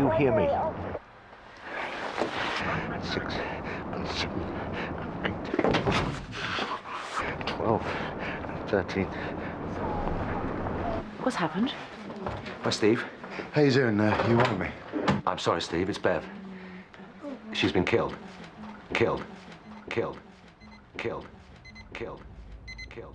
you hear me? 6 and 7 and 8, 12 and 13. What's happened? Hi, Steve. How you doing? You want me? I'm sorry, Steve. It's Bev. She's been killed. Killed. Killed. Killed. Killed. Killed.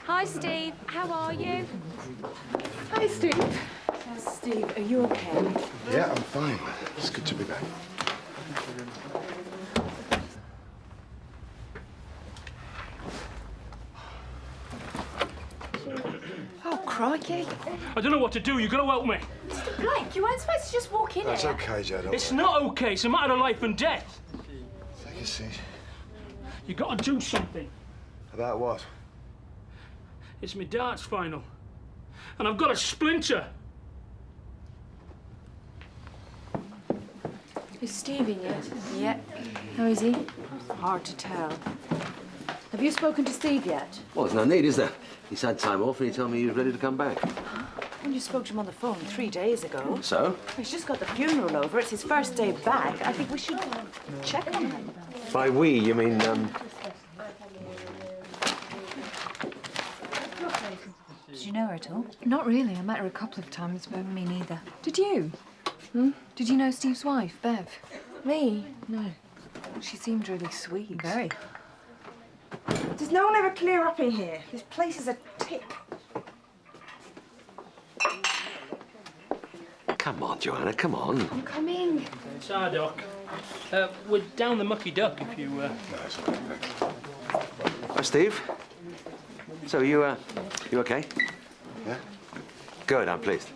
Hi, Steve. How are you? Hi, Steve. Steve, are you okay? Yeah, I'm fine. It's good to be back. Oh, crikey. I don't know what to do. You've got to help me. Mr. Blake, you weren't supposed to just walk in That's here. okay, Joe. Don't It's worry. not okay. It's a matter of life and death. Take a seat. You've got to do something. About what? It's my darts final. And I've got a splinter. Is Steve in yet? Yep. How is he? Hard to tell. Have you spoken to Steve yet? Well, there's no need, is there? He's had time off and he told me he was ready to come back. Well, you spoke to him on the phone 3 days ago. So? He's just got the funeral over. It's his first day back. I think we should check on him. By we, you mean, Did you know her at all? Not really. I met her a couple of times, but me neither. Did you? Did you know Steve's wife, Bev? Me? No. She seemed really sweet. Very. Does no one ever clear up in here? This place is a tick. Come on, Joanna, come on. I'm coming. It's our dock. We're down the Mucky Duck if you... No, it's all right, thanks. Oh, Steve? So, you okay? Yeah? Good, I'm pleased.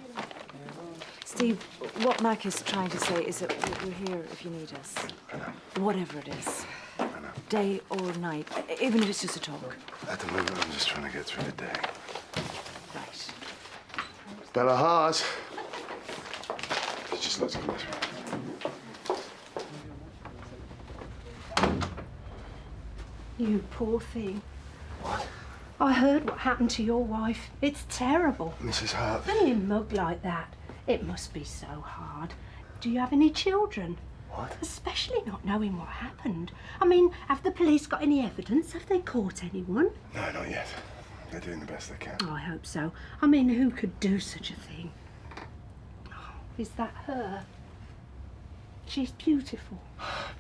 Steve, what Mac is trying to say is that we're here if you need us. I know. Whatever it is. I know. Day or night, even if it's just a talk. At the moment, I'm just trying to get through the day. Right. Bella Hart. You just like to come this way. You poor thing. What? I heard what happened to your wife. It's terrible. Mrs. Hart. Being mugged like that, it must be so hard. Do you have any children? What? Especially not knowing what happened. I mean, have the police got any evidence? Have they caught anyone? No, not yet. They're doing the best they can. Oh, I hope so. I mean, who could do such a thing? Oh, is that her? She's beautiful.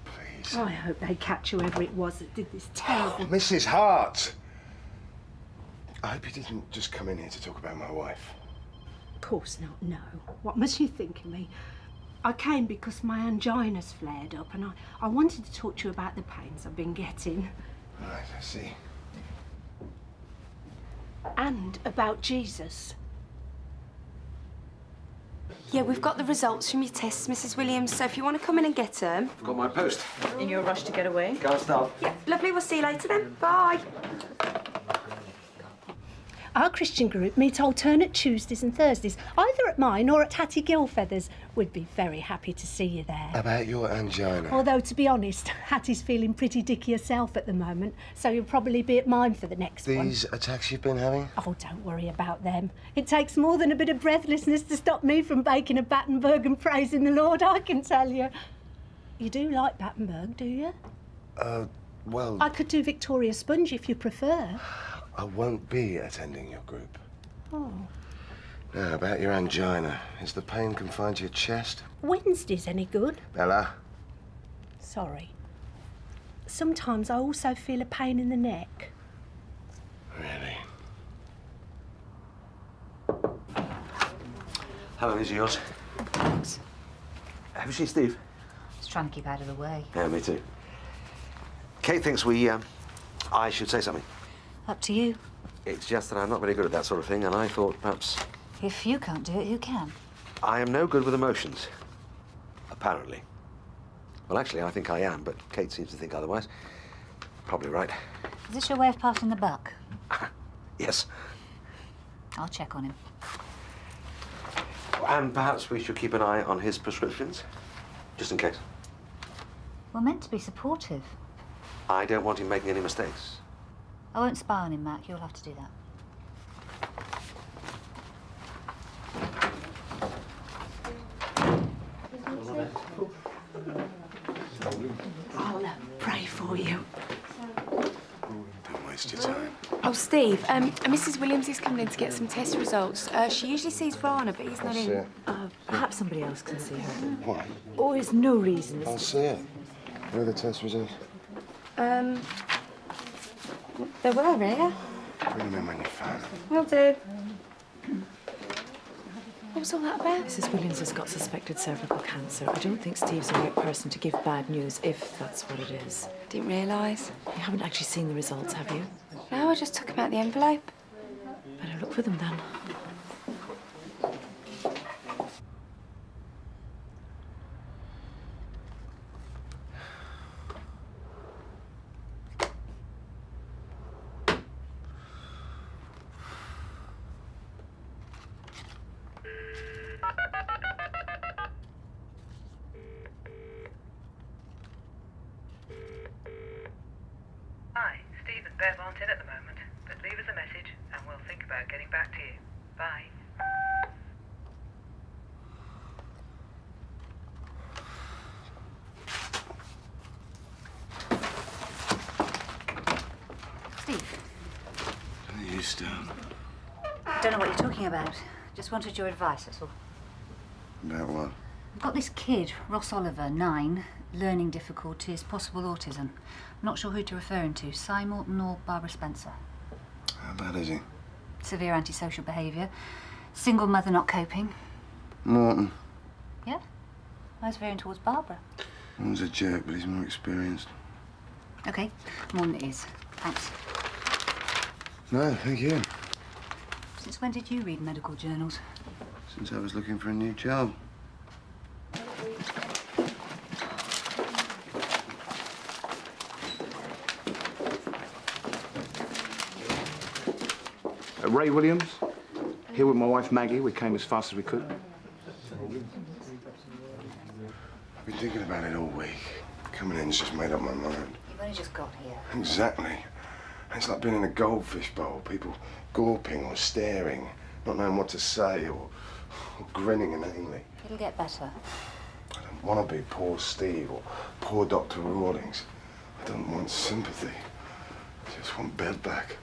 Please. I hope they catch whoever it was that did this terrible... Mrs. Hart! I hope you didn't just come in here to talk about my wife. Of course not, no. What must you think of me? I came because my angina's flared up and I wanted to talk to you about the pains I've been getting. Right, I see. And about Jesus. Yeah, we've got the results from your tests, Mrs. Williams, so if you want to come in and get them. I've got my post. In your rush to get away? Can't stop. Yeah, lovely. We'll see you later then. Bye. Our Christian group meet alternate Tuesdays and Thursdays, either at mine or at Hattie Gilfeather's. We'd be very happy to see you there. About your angina. Although, to be honest, Hattie's feeling pretty dicky herself at the moment, so you'll probably be at mine for the next one. These attacks you've been having? Oh, don't worry about them. It takes more than a bit of breathlessness to stop me from baking a Battenberg and praising the Lord, I can tell you. You do like Battenberg, do you? Well... I could do Victoria Sponge if you prefer. I won't be attending your group. Oh. Now, about your angina. Is the pain confined to your chest? Wednesday's any good? Bella? Sorry. Sometimes I also feel a pain in the neck. Really? Hello, these are yours. Thanks. Have you seen Steve? Just trying to keep out of the way. Yeah, me too. Kate thinks I should say something. Up to you. It's just that I'm not very good at that sort of thing, and I thought perhaps... If you can't do it, who can? I am no good with emotions. Apparently. Well, actually, I think I am, but Kate seems to think otherwise. Probably right. Is this your way of passing the buck? Yes. I'll check on him. And perhaps we should keep an eye on his prescriptions, just in case. We're meant to be supportive. I don't want him making any mistakes. I won't spy on him, Mac. You'll have to do that. I'll pray for you. Don't waste your time. Oh, Steve, Mrs. Williams is coming in to get some test results. She usually sees Rana, but he's not I'll see in. it. Perhaps somebody else can see her. Why? Oh, there's no reason. I'll see it. Where are the test results? They were here. Bring them in when you found them. Will do. What was all that about? Mrs. Williams has got suspected cervical cancer. I don't think Steve's the right person to give bad news, if that's what it is. Didn't realise. You haven't actually seen the results, have you? No, I just took them out the envelope. Better look for them then. Hi, Steve and Bev aren't in at the moment, but leave us a message and we'll think about getting back to you. Bye. Steve, You stone. don't know what you're talking about. Just wanted your advice, that's all. About what? I've got this kid, Ross Oliver, 9, learning difficulties, possible autism. I'm not sure who to refer him to, Cy Morton or Barbara Spencer. How bad is he? Severe antisocial behaviour, single mother not coping. Morton. Yeah? I was veering towards Barbara. Morton's a jerk, but he's more experienced. OK, Morton it is. Thanks. No, thank you. Since when did you read medical journals? Since I was looking for a new job. Ray Williams, here with my wife Maggie. We came as fast as we could. I've been thinking about it all week. Coming in's just made up my mind. You've only just got here. Exactly. It's like being in a goldfish bowl. People gawping or staring, not knowing what to say or grinning inanely. It'll get better. I don't want to be poor Steve or poor Dr. Rawlings. I don't want sympathy. I just want Bev back.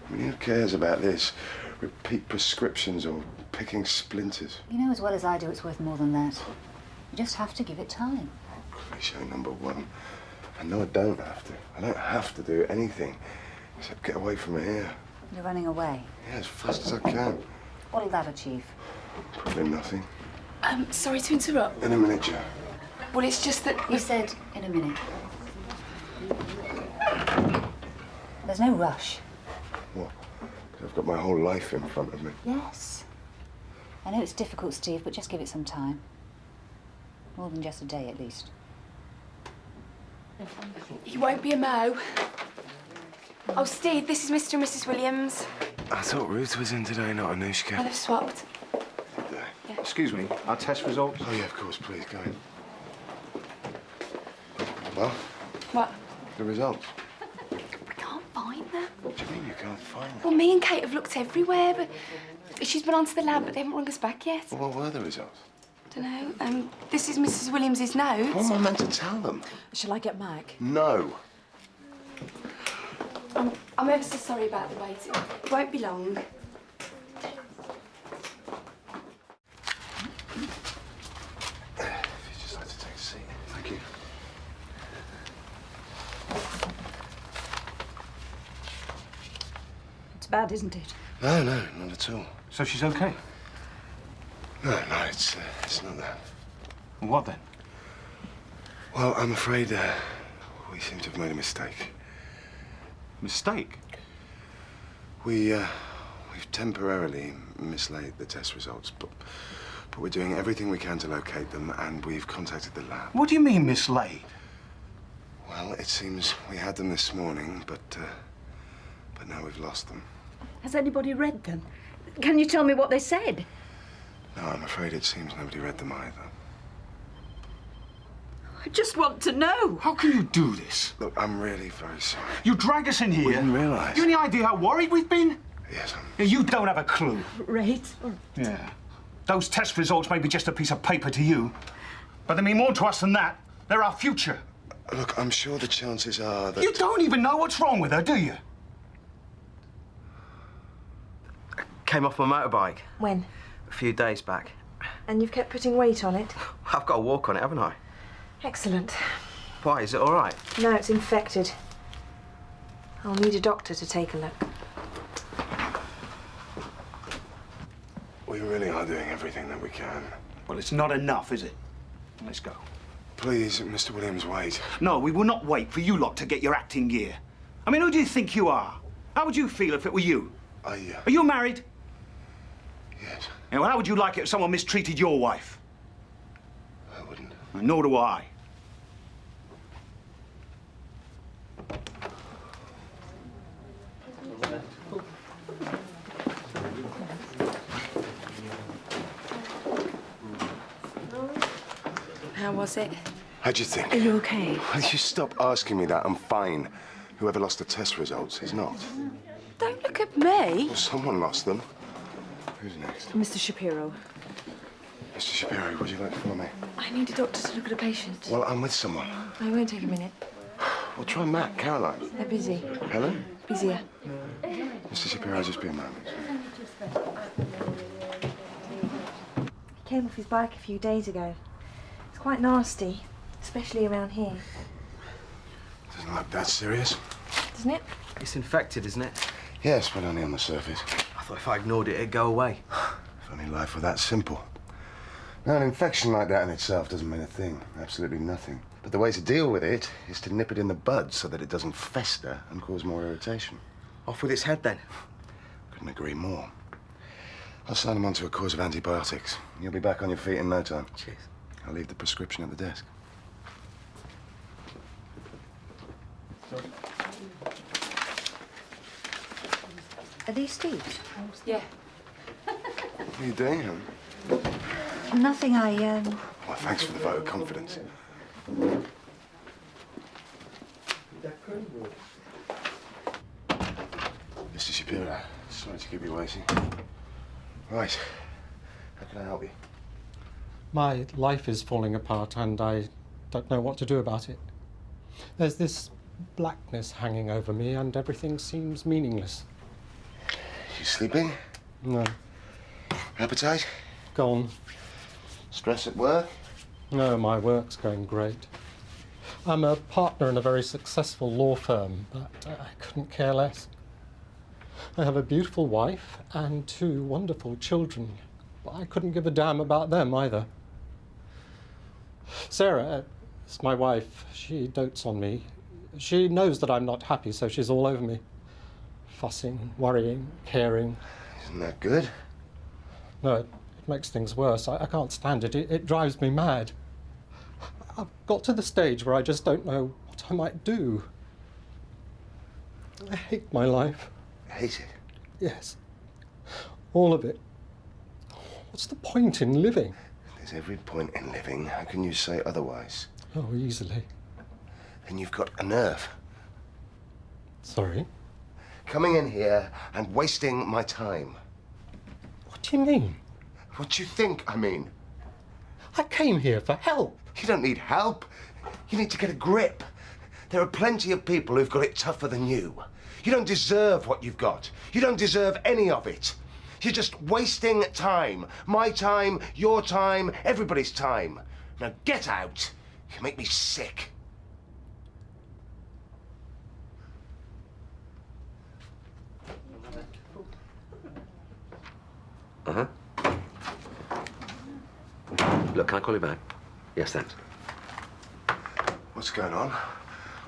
I mean, who cares about this? Repeat prescriptions or picking splinters? You know as well as I do it's worth more than that. You just have to give it time. Cliche number one. I know I don't have to. I don't have to do anything except get away from here. You're running away. Yeah, as fast as I can. What'll that achieve? Probably nothing. Sorry to interrupt. In a minute, Joe. Well, it's just that... You said in a minute. There's no rush. What? 'Cause I've got my whole life in front of me. Yes. I know it's difficult, Steve, but just give it some time. More than just a day, at least. He won't be a Mo. Oh, Steve, this is Mr. and Mrs. Williams. I thought Ruth was in today, not Well, Anushka. they've swapped. Excuse me, our test results? Oh, yeah, of course, please, go in. Well, What? the results. We can't find them. What do you mean you can't find them? Well, me and Kate have looked everywhere, but she's been on to the lab, but they haven't rung us back yet. Well, what were the results? Dunno. This is Mrs. Williams's notes. What am I meant to tell them? Shall I get Mag? No. I'm ever so sorry about the waiting. It won't be long. If you'd just like to take a seat. Thank you. It's bad, isn't it? No, no, not at all. So she's okay? No, no, it's not that. What then? Well, I'm afraid we seem to have made a mistake. Mistake? We've temporarily mislaid the test results, but we're doing everything we can to locate them, and we've contacted the lab. What do you mean, mislaid? Well, it seems we had them this morning, but now we've lost them. Has anybody read them? Can you tell me what they said? No, I'm afraid it seems nobody read them either. I just want to know. How can you do this? Look, I'm really very sorry. You drag us in here. We didn't realise. You any idea how worried we've been? Yes, Yeah, you don't have a clue. Right. Yeah. Those test results may be just a piece of paper to you, but they mean more to us than that. They're our future. Look, I'm sure the chances are that... You don't even know what's wrong with her, do you? Came off my motorbike When? a few days back. And you've kept putting weight on it? I've got to walk on it, haven't I? Excellent. Why, is it all right? No, it's infected. I'll need a doctor to take a look. We really are doing everything that we can. Well, it's not enough, is it? Let's go. Please, Mr. Williams, wait. No, we will not wait for you lot to get your acting gear. I mean, who do you think you are? How would you feel if it were you? Are you married? Yes. Yeah, well, how would you like it if someone mistreated your wife? I wouldn't. And nor do I. How was it? How'd you think? Are you okay? Will you stop asking me that? I'm fine. Whoever lost the test results is not. Don't look at me. Well, someone lost them. Who's next? Mr. Shapiro. Mr. Shapiro, would you like to follow me? I need a doctor to look at a patient. Well, I'm with someone. I won't take a minute. Well, try Matt, Caroline. They're busy. Helen? Busier. Mr. Shapiro, just be a moment. He came off his bike a few days ago. It's quite nasty, especially around here. Doesn't look that serious. Doesn't it? It's infected, isn't it? Yes, but only on the surface. I thought if I ignored it, it'd go away. If only life were that simple. Now, an infection like that in itself doesn't mean a thing. Absolutely nothing. But the way to deal with it is to nip it in the bud so that it doesn't fester and cause more irritation. Off with its head, then. Couldn't agree more. I'll sign him onto a course of antibiotics. You'll be back on your feet in no time. Cheers. I'll leave the prescription at the desk. Are these Steve's? Yeah. What are you doing, hon? Nothing, Well, thanks for the vote of confidence. Mr. Shapiro, sorry to keep you waiting. Right. How can I help you? My life is falling apart and I don't know what to do about it. There's this blackness hanging over me and everything seems meaningless. You sleeping? No. Appetite? Gone. Stress at work? No, my work's going great. I'm a partner in a very successful law firm, but I couldn't care less. I have a beautiful wife and 2 wonderful children, but I couldn't give a damn about them either. Sarah, is my wife, she dotes on me. She knows that I'm not happy, so she's all over me. Fussing, worrying, caring. Isn't that good? No, it makes things worse. I can't stand it. It drives me mad. I've got to the stage where I just don't know what I might do. I hate my life. Hate it? Yes. All of it. What's the point in living? There's every point in living. How can you say otherwise? Oh, easily. Then you've got a nerve. Sorry? Coming in here and wasting my time. What do you mean? What do you think I mean? I came here for help. You don't need help. You need to get a grip. There are plenty of people who've got it tougher than you. You don't deserve what you've got. You don't deserve any of it. You're just wasting time. My time, your time, everybody's time. Now get out. You make me sick. Uh-huh. Look, can I call you back? Yes, thanks. What's going on?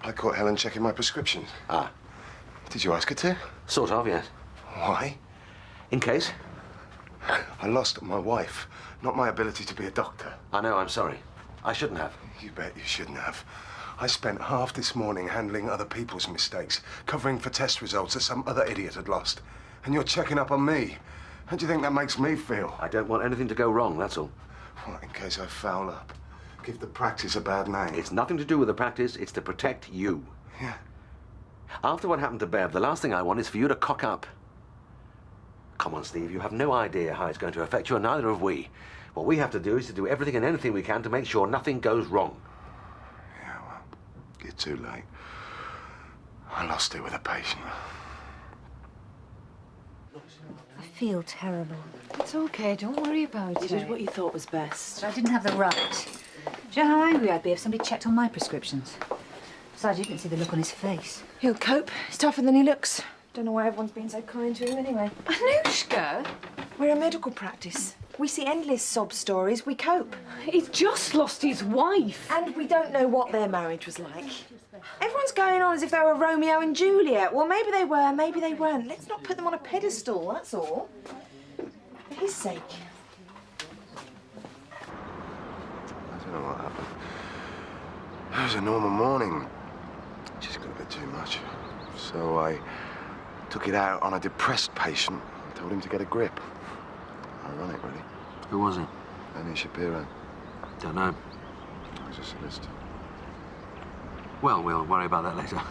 I caught Helen checking my prescriptions. Ah. Did you ask her to? Sort of, yes. Why? In case? I lost my wife, not my ability to be a doctor. I know, I'm sorry. I shouldn't have. You bet you shouldn't have. I spent half this morning handling other people's mistakes, covering for test results that some other idiot had lost. And you're checking up on me. How do you think that makes me feel? I don't want anything to go wrong, that's all. What, in case I foul up? Give the practice a bad name? It's nothing to do with the practice, it's to protect you. Yeah. After what happened to Bev, the last thing I want is for you to cock up. Come on, Steve, you have no idea how it's going to affect you, and neither have we. What we have to do is to do everything and anything we can to make sure nothing goes wrong. Yeah, well, you're too late. I lost it with a patient. I feel terrible. It's okay, don't worry about it. You did what you thought was best. But I didn't have the right. Do you know how angry I'd be if somebody checked on my prescriptions? Besides, you didn't see the look on his face. He'll cope. He's tougher than he looks. Don't know why everyone's been so kind to him anyway. Anushka? We're a medical practice. We see endless sob stories. We cope. He's just lost his wife. And we don't know what their marriage was like. Everyone's going on as if they were Romeo and Juliet. Well, maybe they were, maybe they weren't. Let's not put them on a pedestal, that's all. For his sake. I don't know what happened. It was a normal morning. Just got a bit too much. So I took it out on a depressed patient and told him to get a grip. Ironic, really. Who was he? Annie Shapiro. Don't know. He's a solicitor. Well, we'll worry about that later.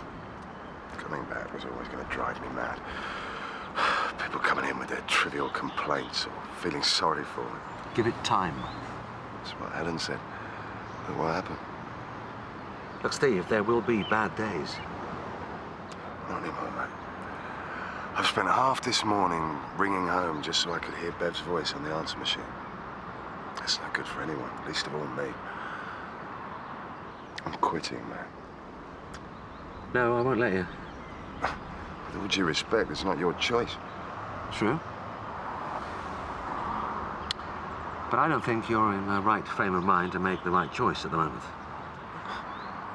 Coming back was always going to drive me mad. People coming in with their trivial complaints or feeling sorry for me. Give it time. That's what Helen said. But what happened? Look, Steve, there will be bad days. Not anymore, mate. I've spent half this morning ringing home just so I could hear Bev's voice on the answer machine. That's not good for anyone, least of all me. I'm quitting, man. No, I won't let you. With all due respect, it's not your choice. True. But I don't think you're in the right frame of mind to make the right choice at the moment.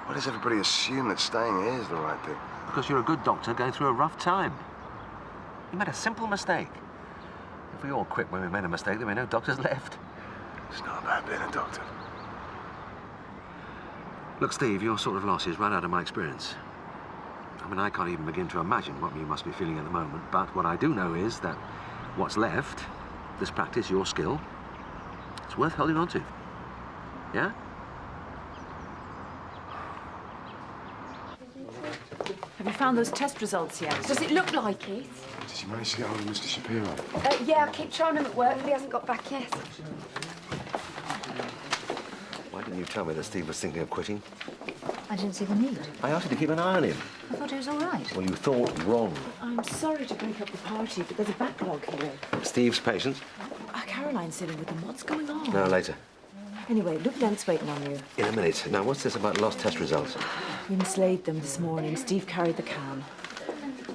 Why does everybody assume that staying here is the right thing? Because you're a good doctor going through a rough time. You made a simple mistake. If we all quit when we made a mistake, there will be no doctors left. It's not about being a doctor. Look, Steve, your sort of loss is right out of my experience. I mean, I can't even begin to imagine what you must be feeling at the moment, but what I do know is that what's left, this practice, your skill, it's worth holding on to. Yeah? Have you found those test results yet? Does it look like it? Did you manage to get hold of Mr. Shapiro? Yeah, I keep trying him at work, but he hasn't got back yet. Why didn't you tell me that Steve was thinking of quitting? I didn't see the need. I asked you to keep an eye on him. I thought he was all right. Well, you thought wrong. I'm sorry to break up the party, but there's a backlog here. Steve's patient? Caroline's sitting with them. What's going on? No, later. Anyway, Luke Dent's waiting on you. In a minute. Now, what's this about lost test results? We mislaid them this morning. Steve carried the can.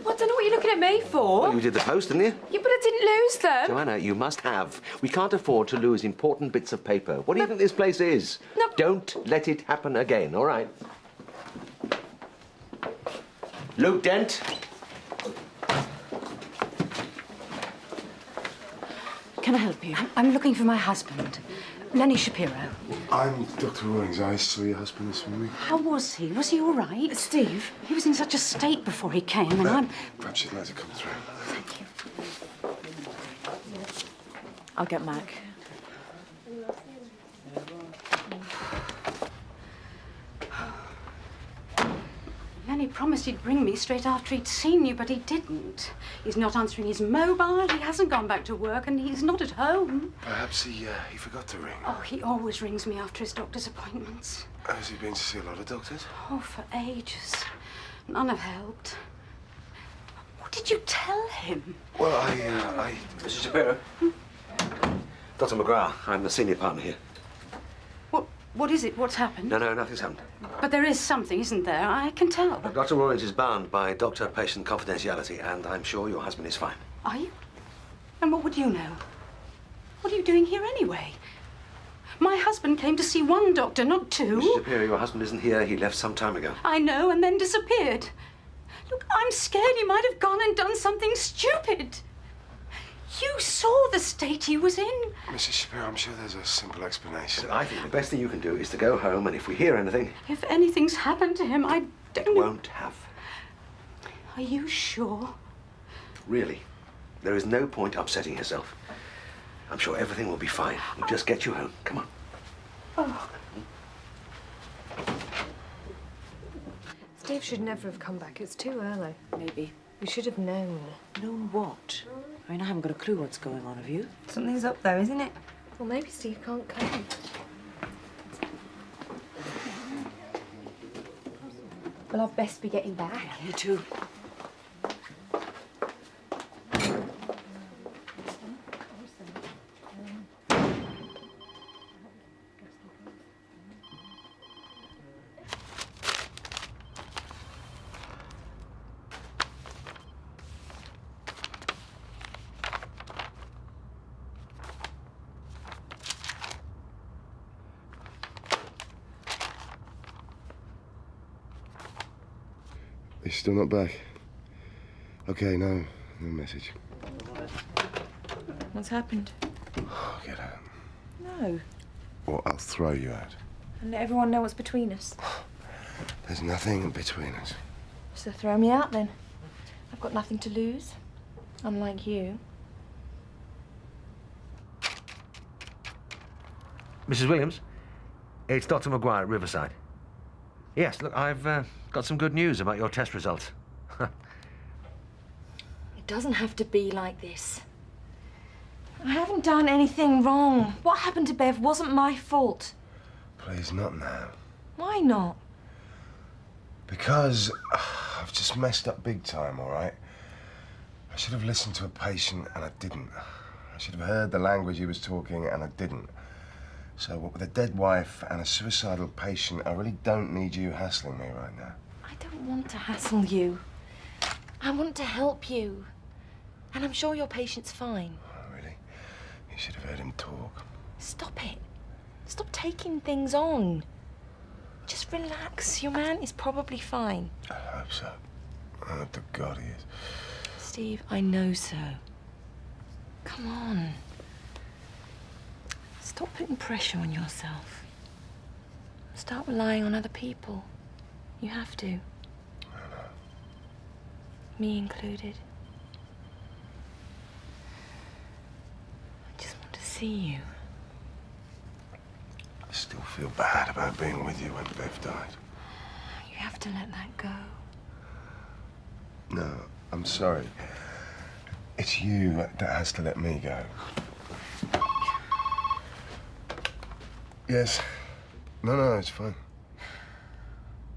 Well, I don't know what you're looking at me for. Well, you did the post, didn't you? Yeah, but I didn't lose them. Joanna, you must have. We can't afford to lose important bits of paper. What do you think this place is? No. Don't let it happen again, all right? Luke Dent. Can I help you? I'm looking for my husband, Lenny Shapiro. I'm Dr. Rawlings. I saw your husband this morning. How was he? Was he all right? Steve? He was in such a state before he came, and I'm... Perhaps you'd like to come through. Thank you. I'll get Mac. Lenny promised he'd bring me straight after he'd seen you, but he didn't. He's not answering his mobile, he hasn't gone back to work, and he's not at home. Perhaps he forgot to ring. Oh, he always rings me after his doctor's appointments. Has he been to see a lot of doctors? Oh, for ages. None have helped. What did you tell him? Well, I... Mrs. Shapiro? Dr. McGrath, I'm the senior partner here. What is it? What's happened? No, nothing's happened. But there is something, isn't there? I can tell. Dr. Rawlings is bound by doctor-patient confidentiality, and I'm sure your husband is fine. Are you? And what would you know? What are you doing here anyway? My husband came to see one doctor, not two. Mrs. Shapiro, your husband isn't here. He left some time ago. I know, and then disappeared. Look, I'm scared he might have gone and done something stupid. You saw the state he was in. Mrs. Shapiro, I'm sure there's a simple explanation. I think the best thing you can do is to go home, and if we hear anything... If anything's happened to him, I don't... It won't have. Are you sure? Really. There is no point upsetting yourself. I'm sure everything will be fine. We'll just get you home. Come on. Oh. Steve should never have come back. It's too early. Maybe. We should have known. Known what? I mean, I haven't got a clue what's going on, have you? Something's up though, isn't it? Well, maybe Steve can't come. Well, I'd best be getting back. Me too. He's still not back. Okay, no message. What's happened? Oh, get out. No. Or I'll throw you out. And let everyone know what's between us. There's nothing between us. So throw me out then. I've got nothing to lose. Unlike you. Mrs. Williams, it's Dr. McGuire at Riverside. Yes, look, I've got some good news about your test results. It doesn't have to be like this. I haven't done anything wrong. What happened to Bev wasn't my fault. Please, not now. Why not? Because I've just messed up big time, all right? I should have listened to a patient, and I didn't. I should have heard the language he was talking, and I didn't. So, what with a dead wife and a suicidal patient, I really don't need you hassling me right now. I don't want to hassle you. I want to help you. And I'm sure your patient's fine. Oh, really? You should have heard him talk. Stop it. Stop taking things on. Just relax. Your man is probably fine. I hope so. I hope to God he is. Steve, I know so. Come on. Stop putting pressure on yourself. Start relying on other people. You have to. I know. Me included. I just want to see you. I still feel bad about being with you when Bev died. You have to let that go. No, I'm sorry. It's you that has to let me go. Yes. No, it's fine.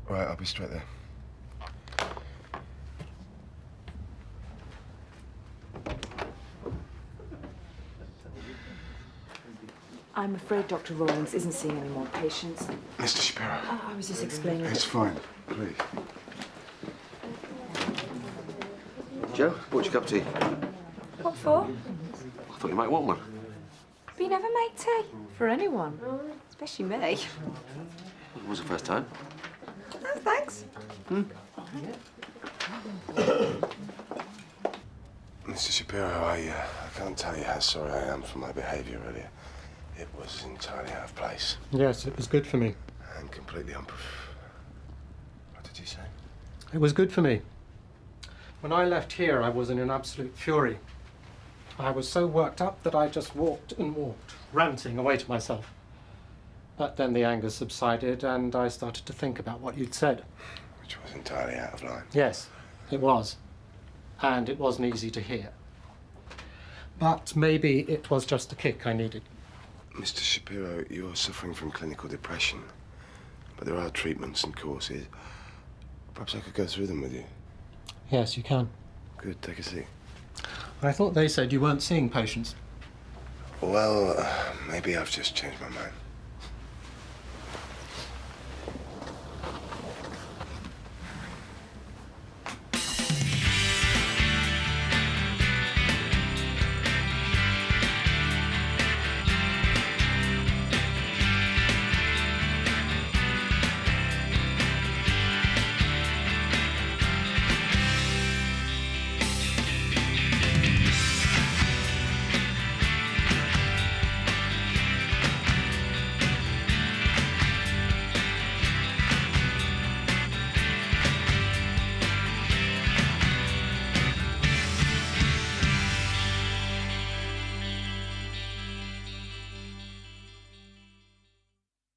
All right, I'll be straight there. I'm afraid Dr. Rawlings isn't seeing any more patients. Mr. Shapiro. Oh, I was just explaining. It's fine, please. Joe, bought you a cup of tea. What for? I thought you might want one. But you never make tea. For anyone. Especially me. It was the first time. Oh, thanks. Mr. Shapiro, I can't tell you how sorry I am for my behaviour earlier. It was entirely out of place. Yes, it was good for me. And completely What did you say? It was good for me. When I left here, I was in an absolute fury. I was so worked up that I just walked and walked, ranting away to myself. But then the anger subsided and I started to think about what you'd said. Which was entirely out of line. Yes, it was. And it wasn't easy to hear. But maybe it was just the kick I needed. Mr. Shapiro, you're suffering from clinical depression. But there are treatments and courses. Perhaps I could go through them with you. Yes, you can. Good, take a seat. I thought they said you weren't seeing patients. Well, maybe I've just changed my mind.